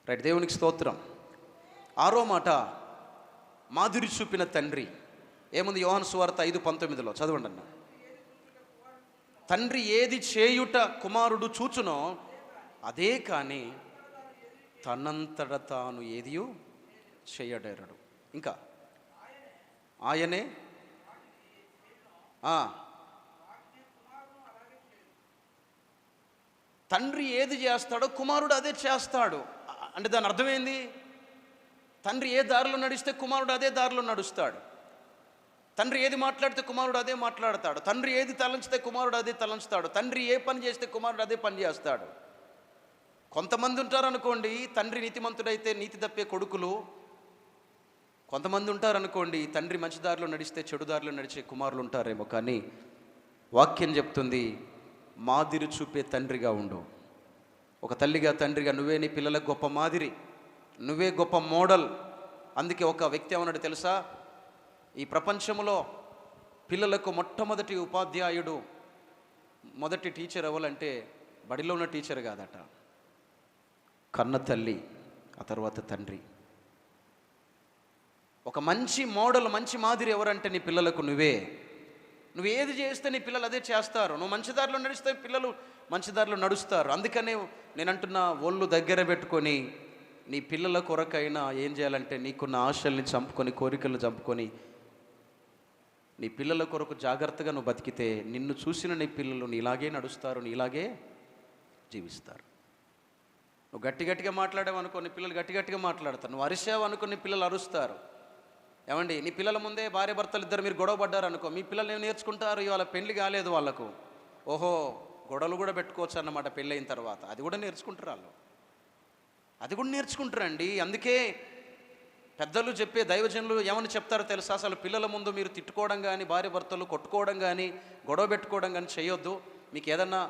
Right, దేవునికి స్తోత్రం. ఆరో మాట, మాదిరి చూపిన తండ్రి. ఏముంది? యోహాను సువార్త 5:19 చదవండి అన్న. తండ్రి ఏది చేయుట కుమారుడు చూచునో అదే కానీ తనంతట తాను ఏదియు చేయడేరడు. ఇంకా ఆయనే తండ్రి ఏది చేస్తాడో కుమారుడు అదే చేస్తాడు. అంటే దాని అర్థమైంది, తండ్రి ఏ దారిలో నడిస్తే కుమారుడు అదే దారిలో నడుస్తాడు. తండ్రి ఏది మాట్లాడితే కుమారుడు అదే మాట్లాడతాడు. తండ్రి ఏది తలంచితే కుమారుడు అదే తలంచుతాడు. తండ్రి ఏ పని చేస్తే కుమారుడు అదే పని చేస్తాడు. కొంతమంది ఉంటారనుకోండి, తండ్రి నీతిమంతుడైతే నీతి తప్పే కొడుకులు. కొంతమంది ఉంటారనుకోండి, తండ్రి మంచి దారిలో నడిస్తే చెడు దారిలో నడిచే కుమారులు ఉంటారేమో. కానీ వాక్యం చెప్తుంది, మాదిరి చూపే తండ్రిగా ఉండు. ఒక తల్లిగా తండ్రిగా నువ్వే నీ పిల్లలకు గొప్ప మాదిరి, నువ్వే గొప్ప మోడల్. అందుకే ఒక వ్యక్తి ఏమన్నాడు తెలుసా? ఈ ప్రపంచంలో పిల్లలకు మొట్టమొదటి ఉపాధ్యాయుడు, మొదటి టీచర్ ఎవరంటే బడిలో ఉన్న టీచర్ కాదట, కన్న తల్లి, ఆ తర్వాత తండ్రి. ఒక మంచి మోడల్, మంచి మాదిరి ఎవరంటే నీ పిల్లలకు నువ్వే. నువ్వు ఏది చేస్తే నీ పిల్లలు అదే చేస్తారు. నువ్వు మంచి దారిలో నడిస్తే పిల్లలు మంచి దారిలో నడుస్తారు. అందుకనే నేను అంటున్నా, ఒళ్ళు దగ్గర పెట్టుకొని నీ పిల్లల కొరకైనా ఏం చేయాలంటే నీకున్న ఆశల్ని చంపుకొని, కోరికలు చంపుకొని నీ పిల్లల కొరకు జాగ్రత్తగా నువ్వు బతికితే నిన్ను చూసిన నీ పిల్లలు నీలాగే నడుస్తారు, నీలాగే జీవిస్తారు. నువ్వు గట్టిగా మాట్లాడావు అనుకో, నీ పిల్లలు గట్టిగా మాట్లాడతారు. నువ్వు అరిచావు అనుకో, నీ పిల్లలు అరుస్తారు. ఏమండి, నీ పిల్లల ముందే భార్య భర్తలు ఇద్దరు మీరు గొడవ పడ్డారు అనుకో, మీ పిల్లలు ఏం నేర్చుకుంటారు? ఇవాళ పెళ్లి కాలేదు వాళ్ళకు, ఓహో గొడవలు కూడా పెట్టుకోవచ్చు అన్నమాట పెళ్ళి అయిన తర్వాత. అది కూడా నేర్చుకుంటారు వాళ్ళు, అది కూడా నేర్చుకుంటారండి. అందుకే పెద్దలు చెప్పే దైవజనులు ఏమని చెప్తారో తెలుసా? అసలు పిల్లల ముందు మీరు తిట్టుకోవడం కానీ, భార్య భర్తలు కొట్టుకోవడం కానీ, గొడవ పెట్టుకోవడం కానీ చేయొద్దు. మీకు ఏదన్నా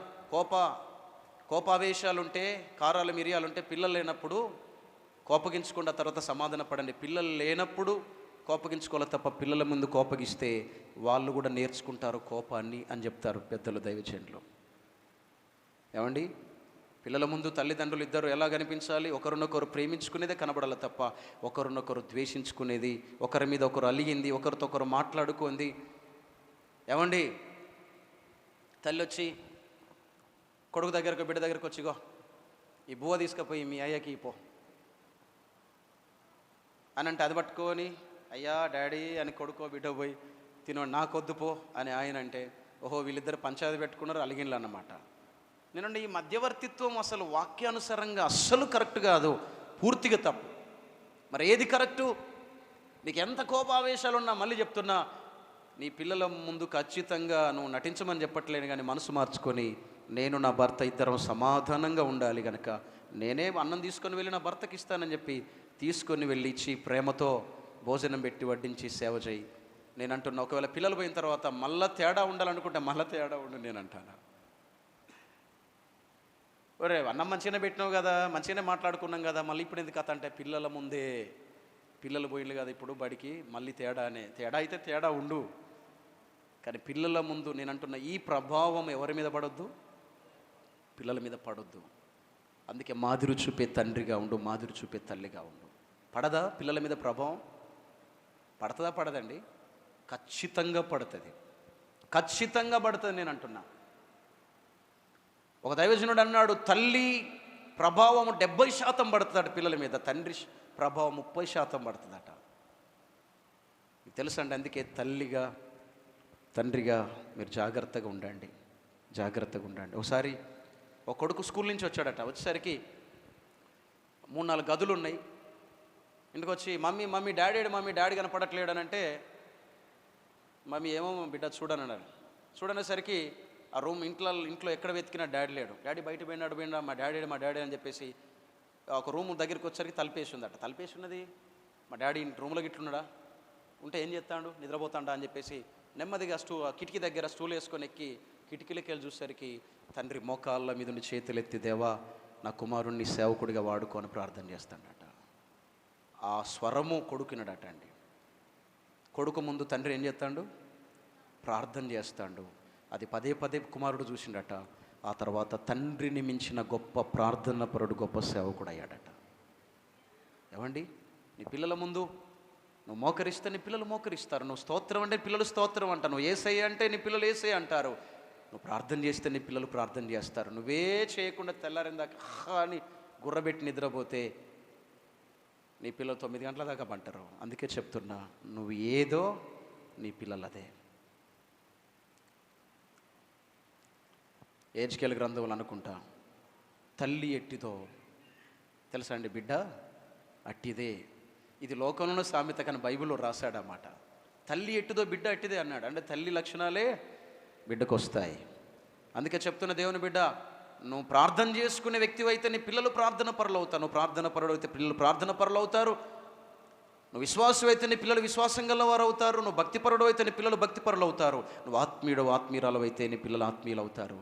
కోపావేశాలుంటే, కారాలు మిరియాలుంటే పిల్లలు లేనప్పుడు కోపగించకుండా తర్వాత సమాధాన పడండి. పిల్లలు లేనప్పుడు కోపగించుకోవాలి తప్ప పిల్లల ముందు కోపగిస్తే వాళ్ళు కూడా నేర్చుకుంటారు కోపాన్ని అని చెప్తారు పెద్దలు దైవజనులు. ఏమండి, పిల్లల ముందు తల్లిదండ్రులు ఇద్దరు ఎలా కనిపించాలి? ఒకరినొకరు ప్రేమించుకునేదే కనబడాలి తప్ప ఒకరినొకరు ద్వేషించుకునేది, ఒకరి మీద ఒకరు అలిగింది, ఒకరితో ఒకరు మాట్లాడుకుంది. ఏమండి, తల్లి వచ్చి కొడుకు దగ్గరకు, బిడ్డ దగ్గరకు వచ్చిగో ఈ బువ్వ తీసుకుపోయి మీ అయ్యకి పో అని అంటే, అది పట్టుకొని అయ్యా డాడీ అని కొడుకో బిడ్డ పోయి తినో నాకొద్దు పో అని ఆయన అంటే, ఓహో వీళ్ళిద్దరు పంచాయతీ పెట్టుకున్నారు, అలిగిన్లు అన్నమాట. నేనండి, ఈ మధ్యవర్తిత్వం అసలు వాక్యానుసారంగా అస్సలు కరెక్ట్ కాదు, పూర్తిగా తప్పు. మరి ఏది కరెక్టు? నీకు ఎంత కోపావేశాలు ఉన్నా, మళ్ళీ చెప్తున్నా, నీ పిల్లల ముందు ఖచ్చితంగా నువ్వు నటించమని చెప్పట్లేను, కానీ మనసు మార్చుకొని నేను నా భర్త ఇద్దరం సమాధానంగా ఉండాలి కనుక నేనే అన్నం తీసుకొని వెళ్ళి నా భర్తకి ఇస్తానని చెప్పి తీసుకొని వెళ్ళి ఇచ్చి ప్రేమతో భోజనం పెట్టి వడ్డించి సేవ చేయి. నేను అంటున్నా, ఒకవేళ పిల్లలు పోయిన తర్వాత మళ్ళీ తేడా ఉండాలనుకుంటే మళ్ళీ తేడా ఉండు నేను అంటాను. ఒరే అన్నం మంచిగానే పెట్టినావు కదా, మంచిగానే మాట్లాడుకున్నాం కదా, మళ్ళీ ఇప్పుడు ఎందుకు కథ అంటే, పిల్లల ముందే పిల్లలు పోయిండు కదా ఇప్పుడు బడికి, మళ్ళీ తేడానే. తేడా అయితే తేడా ఉండు, కానీ పిల్లల ముందు నేను అంటున్నా, ఈ ప్రభావం ఎవరి మీద పడొద్దు? పిల్లల మీద పడొద్దు. అందుకే మాదిరి చూపే తండ్రిగా ఉండు, మాదిరి చూపే తల్లిగా ఉండు. పడదా పిల్లల మీద ప్రభావం? పడుతుందా? పడదండి, ఖచ్చితంగా పడుతుంది, ఖచ్చితంగా పడుతుంది నేను అంటున్నా. ఒక దైవజనుడు అన్నాడు, తల్లి ప్రభావం 70% పడుతుందట పిల్లల మీద, తండ్రి ప్రభావం 30% పడుతుందట. మీకు తెలుసండి, అందుకే తల్లిగా తండ్రిగా మీరు జాగ్రత్తగా ఉండండి, జాగ్రత్తగా ఉండండి. ఒకసారి ఒక కొడుకు స్కూల్ నుంచి వచ్చాడట. వచ్చేసరికి 3-4 గదులు ఉన్నాయి. ఇంటికి వచ్చి మమ్మీ డాడీ కనపడట్లేడు అని అంటే, మమ్మీ ఏమో బిడ్డ చూడనన్నారు. చూడనేసరికి ఆ రూమ్ ఇంట్లో ఎక్కడ వెతికినా డాడీ లేడు. డాడీ బయట పోయినా మా డాడీ అని చెప్పేసి ఒక రూమ్ దగ్గరికి వచ్చేసరికి తలుపేసి ఉందట. తలుపేసి ఉన్నది, మా డాడీ రూమ్లో గిట్లున్నాడా, ఉంటే ఏం చేస్తాడు, నిద్రపోతాడా అని చెప్పేసి నెమ్మదిగా కిటికీ దగ్గర స్టూల్ వేసుకొని ఎక్కి కిటికీలకి వెళ్ళి చూసేసరికి తండ్రి మోకాళ్ళ మీద ఉండి చేతులు ఎత్తి, దేవా నా కుమారుణ్ణి సేవకుడిగా వాడుకొని ప్రార్థన చేస్తాడట. ఆ స్వరము కొడుకునడట అండి. కొడుకు ముందు తండ్రి ఏం చేస్తాడు? ప్రార్థన చేస్తాడు. అది పదే కుమారుడు చూసిండట. ఆ తర్వాత తండ్రిని మించిన గొప్ప ప్రార్థన పరుడు, గొప్ప సేవకుడు అయ్యాడట. ఏమండి, నీ పిల్లల ముందు నువ్వు మోకరిస్తే నీ పిల్లలు మోకరిస్తారు, నువ్వు స్తోత్రం అంటే పిల్లలు స్తోత్రం అంటారు, నువ్వు ఏసయ్య అంటే నీ పిల్లలు ఏసయ్య అంటారు, నువ్వు ప్రార్థన చేస్తే నీ పిల్లలు ప్రార్థన చేస్తారు. నువ్వే చేయకుండా తెల్లారిందాక అని గుర్రబెట్టి నిద్రపోతే నీ పిల్లలు 9 గంటల దాకా పంటారు. అందుకే చెప్తున్నా, నువ్వు ఏదో నీ పిల్లలు అదే. ఏజ్కేల్ గ్రంథంలో అనుకుంటా, తల్లి ఎట్టిదో తెలుసా అండి, బిడ్డ అట్టిదే. ఇది లోకంలో సామెత కానీ బైబిల్లో రాశాడన్నమాట. తల్లి ఎట్టిదో బిడ్డ అట్టిదే అన్నాడు. అంటే తల్లి లక్షణాలే బిడ్డకు వస్తాయి. అందుకే చెప్తున్న దేవుని బిడ్డ, నువ్వు ప్రార్థన చేసుకునే వ్యక్తి అయితే నీ పిల్లలు ప్రార్థన పరులు అవుతారు, నువ్వు ప్రార్థన పరుడు అయితే పిల్లలు ప్రార్థన పరులు అవుతారు, నువ్వు విశ్వాసం అయితే నీ పిల్లలు విశ్వాసం గల వారు అవుతారు, నువ్వు భక్తిపరుడు అయితే నీ పిల్లలు భక్తిపరులు అవుతారు, నువ్వు ఆత్మీయురాలు అయితే నీ పిల్లలు ఆత్మీయులు అవుతారు.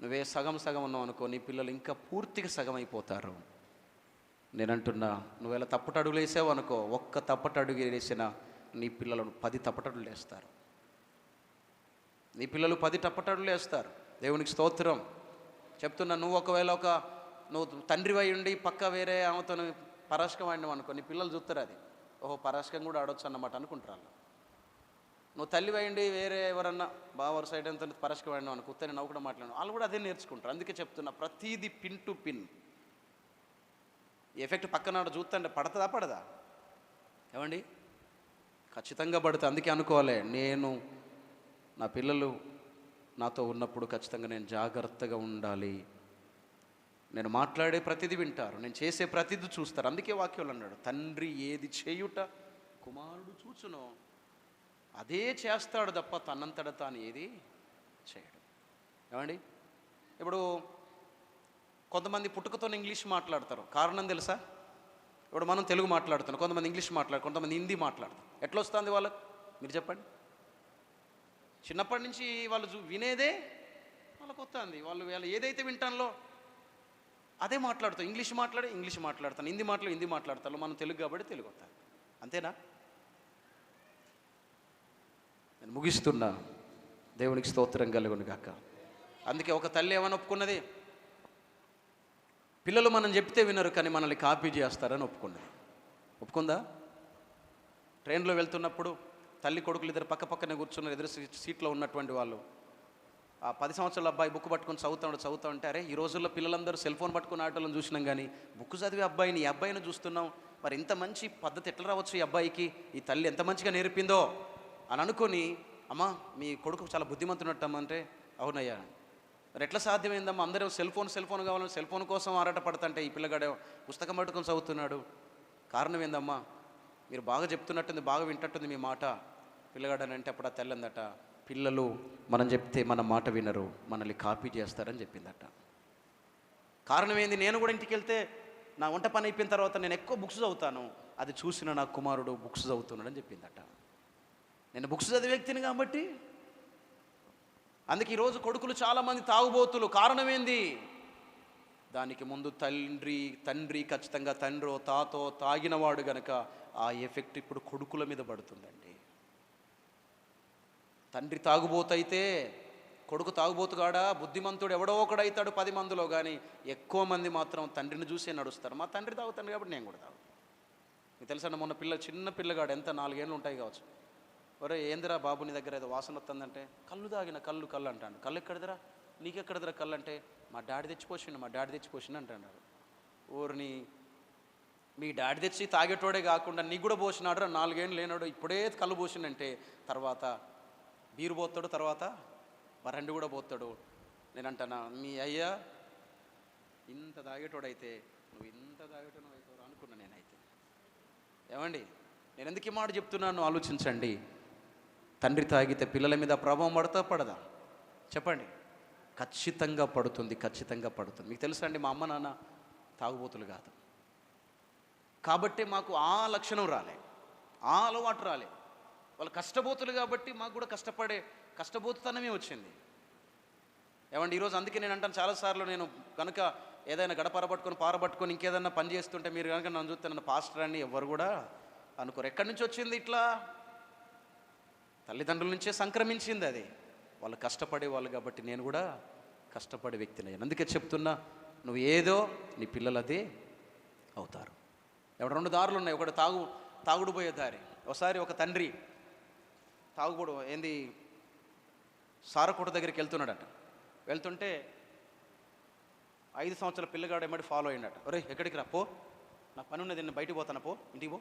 నువ్వే సగం సగం ఉన్నావు అనుకో, నీ పిల్లలు ఇంకా పూర్తిగా సగం అయిపోతారు. నేనంటున్నా, నువ్వు ఎలా తప్పటడుగులు వేసావు అనుకో, ఒక్క తప్పటడుగు వేసిన నీ పిల్లలను 10 తప్పటడుగులు వేస్తారు. నీ పిల్లలు 10 తప్పటడుగులు వేస్తారు. దేవునికి స్తోత్రం. చెప్తున్నా, నువ్వు ఒకవేళ నువ్వు తండ్రి అయి ఉండి పక్క వేరే ఆమెతో పరాశకం ఆడినావు అనుకో, నీ పిల్లలు చూస్తారు అది, ఓహో పరాశకం కూడా ఆడొచ్చు అన్నమాట అనుకుంటారు. నువ్వు తల్లి అయ్యండి వేరే ఎవరన్నా బావర్ సైడ్ అంతా పరాశకం ఆడినావు అనుకో, ఉత్తని నవ్వు కూడా మాట్లాడినావు, వాళ్ళు కూడా అదే నేర్చుకుంటారు. అందుకే చెప్తున్నా, ప్రతిదీ పిన్ టు పిన్ ఎఫెక్ట్ పక్కన చూస్తుంటే పడతా పడదా? ఏమండి, ఖచ్చితంగా పడుతుంది. అందుకే అనుకోవాలి, నేను నా పిల్లలు నాతో ఉన్నప్పుడు ఖచ్చితంగా నేను జాగ్రత్తగా ఉండాలి. నేను మాట్లాడే ప్రతిదీ వింటారు, నేను చేసే ప్రతిదీ చూస్తారు. అందుకే వాక్యంలో అన్నాడు, తండ్రి ఏది చేయుట కుమారుడు చూచునో అదే చేస్తాడు తప్ప తనంతట తాను ఏది చేయడు. ఏమండి, ఇప్పుడు కొంతమంది పుట్టుకతో ఇంగ్లీష్ మాట్లాడతారు, కారణం తెలుసా? ఇప్పుడు మనం తెలుగు మాట్లాడుతున్నాం, కొంతమంది ఇంగ్లీష్ కొంతమంది హిందీ మాట్లాడతారు. ఎట్లా వస్తుంది వాళ్ళకు? మీరు చెప్పండి. చిన్నప్పటి నుంచి వాళ్ళు వినేదే వాళ్ళకు వస్తుంది. వాళ్ళు ఏదైతే వింటానో అదే మాట్లాడుతారు. ఇంగ్లీష్ మాట్లాడతాను, హిందీ మాట్లాడతాను, మనం తెలుగు కాబట్టి తెలుగు వస్తాను. అంతేనా? నేను ముగిస్తున్నా. దేవునికి స్తోత్రం కలుగును గాక. అందుకే ఒక తల్లి ఏమని ఒప్పుకున్నది, పిల్లలు మనం చెప్తే వినరు కానీ మనల్ని కాపీ చేస్తారని ఒప్పుకుందా? ట్రైన్లో వెళ్తున్నప్పుడు తల్లి కొడుకులు ఇద్దరు పక్క పక్కనే కూర్చున్నారు, ఎదురు సీట్లో ఉన్నటువంటి వాళ్ళు. ఆ 10 సంవత్సరాల అబ్బాయి బుక్ పట్టుకొని చదువుతా ఉంటే, అరే ఈ రోజుల్లో పిల్లలందరూ సెల్ ఫోన్ పట్టుకుని ఆటలను చూసినాం కానీ బుక్ చదివే అబ్బాయిని, ఈ అబ్బాయిని చూస్తున్నాం, మరి ఇంత మంచి పద్ధతి ఎట్లా రావచ్చు ఈ అబ్బాయికి, ఈ తల్లి ఎంత మంచిగా నేర్పిందో అని అనుకొని, అమ్మా మీ కొడుకు చాలా బుద్ధిమంతున్నట్టమ్మా అంటే, అవునయ్యా. మరి ఎట్లా సాధ్యమైందమ్మా? అందరూ సెల్ ఫోన్ కావాలని సెల్ ఫోన్ కోసం ఆరాట పడుతుంటే ఈ పిల్లగాడే పుస్తకం పట్టుకొని చదువుతున్నాడు. కారణం ఏందమ్మా? మీరు బాగా చెప్తున్నట్టుంది, బాగా వింటట్టుంది మీ మాట పిల్లగాడని అంటే, అప్పుడు ఆ తెల్లందట, పిల్లలు మనం చెప్తే మన మాట వినరు, మనల్ని కాపీ చేస్తారని చెప్పిందట. కారణం ఏంది? నేను కూడా ఇంటికి వెళ్తే నా వంట పని అయిపోయిన తర్వాత నేను ఎక్కువ బుక్స్ చదువుతాను, అది చూసిన నా కుమారుడు బుక్స్ చదువుతున్నాడని చెప్పిందట. నేను బుక్స్ చదివే వ్యక్తిని కాబట్టి. అందుకే ఈరోజు కొడుకులు చాలామంది తాగుబోతులు. కారణం ఏంది? దానికి ముందు తండ్రి ఖచ్చితంగా తండ్రో తాతో తాగినవాడు గనక ఆ ఎఫెక్ట్ ఇప్పుడు కొడుకుల మీద పడుతుందండి. తండ్రి తాగుబోతైతే కొడుకు తాగుబోతుగాడా, బుద్ధిమంతుడు ఎవడో ఒకడైతాడు 10 మందిలో, కానీ ఎక్కువ మంది మాత్రం తండ్రిని చూసే నడుస్తారు. మా తండ్రి తాగుతాను కాబట్టి నేను కూడా తాగుతాను. మీకు తెలుసండి, మొన్న చిన్న పిల్లగాడు, ఎంత 4 ఏళ్ళు ఉంటాయి కావచ్చు, ఒరే ఏందిరా బాబు నీ దగ్గర ఏదో వాసన వస్తుందంటే, కళ్ళు తాగిన కళ్ళు అంటాడు. కళ్ళు ఎక్కడిదిరా? నీకెక్కడిదిరా కళ్ళు అంటే, మా డాడీ తెచ్చిపోసిండు అంటాడు. ఊరిని మీ డాడీ తెచ్చి తాగేటోడే కాకుండా నీకు కూడా పోసినాడు రా, 4 ఏళ్ళు లేనాడు, ఇప్పుడే కళ్ళు పోసిండంటే తర్వాత బీరు పోతాడు, తర్వాత బరండి కూడా పోతాడు. నేనంటానా, మీ అయ్యా ఇంత తాగేటోడైతే నువ్వు ఇంత తాగేటోడు అవుతావు అనుకున్నా నేనైతే. ఏమండి, నేను ఎందుకు ఈ మాట చెప్తున్నాను ఆలోచించండి. తండ్రి తాగితే పిల్లల మీద ప్రభావం పడదా? చెప్పండి. ఖచ్చితంగా పడుతుంది. మీకు తెలుసా అండి, మా అమ్మ నాన్న తాగుబోతులు కాదు కాబట్టి మాకు ఆ లక్షణం రాలే, ఆ అలవాటు రాలే. వాళ్ళు కష్టపోతులు కాబట్టి మాకు కూడా కష్టపోతుతనమే వచ్చింది. ఏమండి, ఈరోజు అందుకే నేను అంటాను చాలాసార్లు, నేను కనుక ఏదైనా పారబట్టుకొని ఇంకేదైనా పని చేస్తుంటే మీరు కనుక నన్ను చూస్తే నన్ను పాస్టర్ అని ఎవరు కూడా అనుకోరు. ఎక్కడి నుంచి వచ్చింది ఇట్లా? తల్లిదండ్రుల నుంచే సంక్రమించింది అది. వాళ్ళు కష్టపడే వాళ్ళు కాబట్టి నేను కూడా కష్టపడే వ్యక్తిని అయ్యాను. అందుకే చెప్తున్నా, నువ్వు ఏదో నీ పిల్లలు అదే అవుతారు. ఎవడు 2 దారులు ఉన్నాయి. ఒకటి తాగుడు పోయే దారి. ఒకసారి ఒక తండ్రి తాగుబోడు ఏంది సారకోట దగ్గరికి వెళ్తున్నాడట. వెళ్తుంటే 5 సంవత్సరాల పిల్లగాడు ఎమ్మడి ఫాలో అయ్యాడట. ఒరే ఎక్కడికి రా, పో, నా పని ఉన్నది, నేను బయటికి పోతాను, పో, ఇంటికి పో.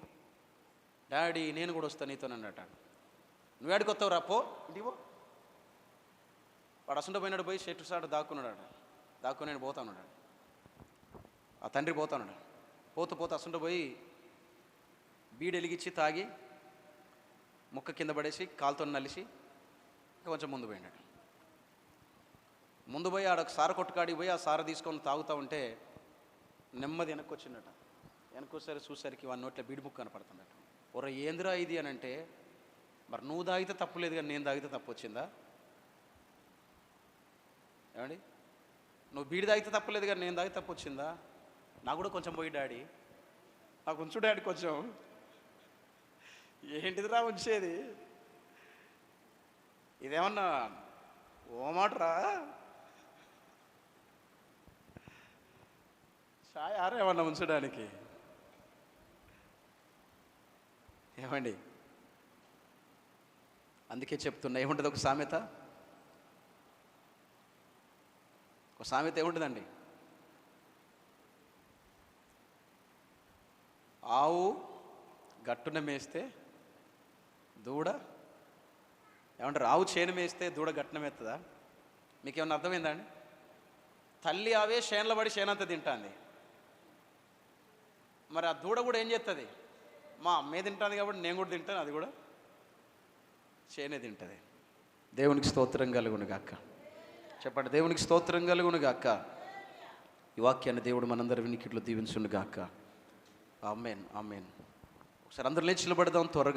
డాడీ నేను కూడా వస్తాను నీతోనన్నట. నువ్వు ఏడికి వస్తావు, రా, పో, ఇంటికి పో. వాడు అసంట పోయినాడు, పోయి షెట్టు సాడు దాక్కున్నాడు. దాక్కుని నేను పోతాను. ఆ తండ్రి పోతాను. పోతూ అసంట పోయి బీడు వెలిగించి తాగి ముక్క కింద పడేసి కాలుతో నలిసి కొంచెం ముందు పోయినాడు. ముందు పోయి ఆడొక సార కొట్టుకాడికి పోయి ఆ సార తీసుకొని తాగుతూ ఉంటే నెమ్మది వెనక్కి వచ్చిందట. వెనక్కొసరి చూసరికి వాడి నోట్లో బీడి ముక్క కనపడుతున్నట్టు. ఒర ఏందిరా ఇది అని అంటే, మరి నువ్వు తాగితే తప్పు లేదు కానీ నేను తాగితే తప్పు వచ్చిందా? ఏమండి, నువ్వు బీడి తాగితే తప్పలేదు కానీ నేను తాగితే తప్పు వచ్చిందా? నాకు కూడా కొంచెం పోయి డాడీ, నాకు ఉంచు డాడీ కొంచెం. ఏంటిదిరా ఉంచేది? ఇదేమన్నా ఓ మాటరా, చాయారా ఏమన్నా ఉంచడానికి? ఏమండి, అందుకే చెప్తున్నా, ఏముంటుంది ఒక సామెత ఏముంటుందండి? ఆవు గట్టున మేస్తే దూడ ఏమంటారు? ఆవు చేను మేస్తే దూడ గట్టున మేస్తుందా? మీకేమన్నా అర్థమైందా అండి? తల్లి ఆవే చేనులో పడి చేనంతా తింటుంది. మరి ఆ దూడ కూడా ఏం చేస్తుంది? మా అమ్మే తింటుంది కాబట్టి నేను కూడా తింటాను, అది కూడా చేనే తింటుంది. దేవునికి స్తోత్రం కలుగును గాక. చెప్పండి, దేవునికి స్తోత్రం కలుగును గాక. ఈ వాక్యాన్ని దేవుడు మనందరి వినికిట్లో దీవించును గాక. ఆమేన్, ఆమేన్. ఒకసారి అందరూ లేచి నిలబడదాం త్వరగా.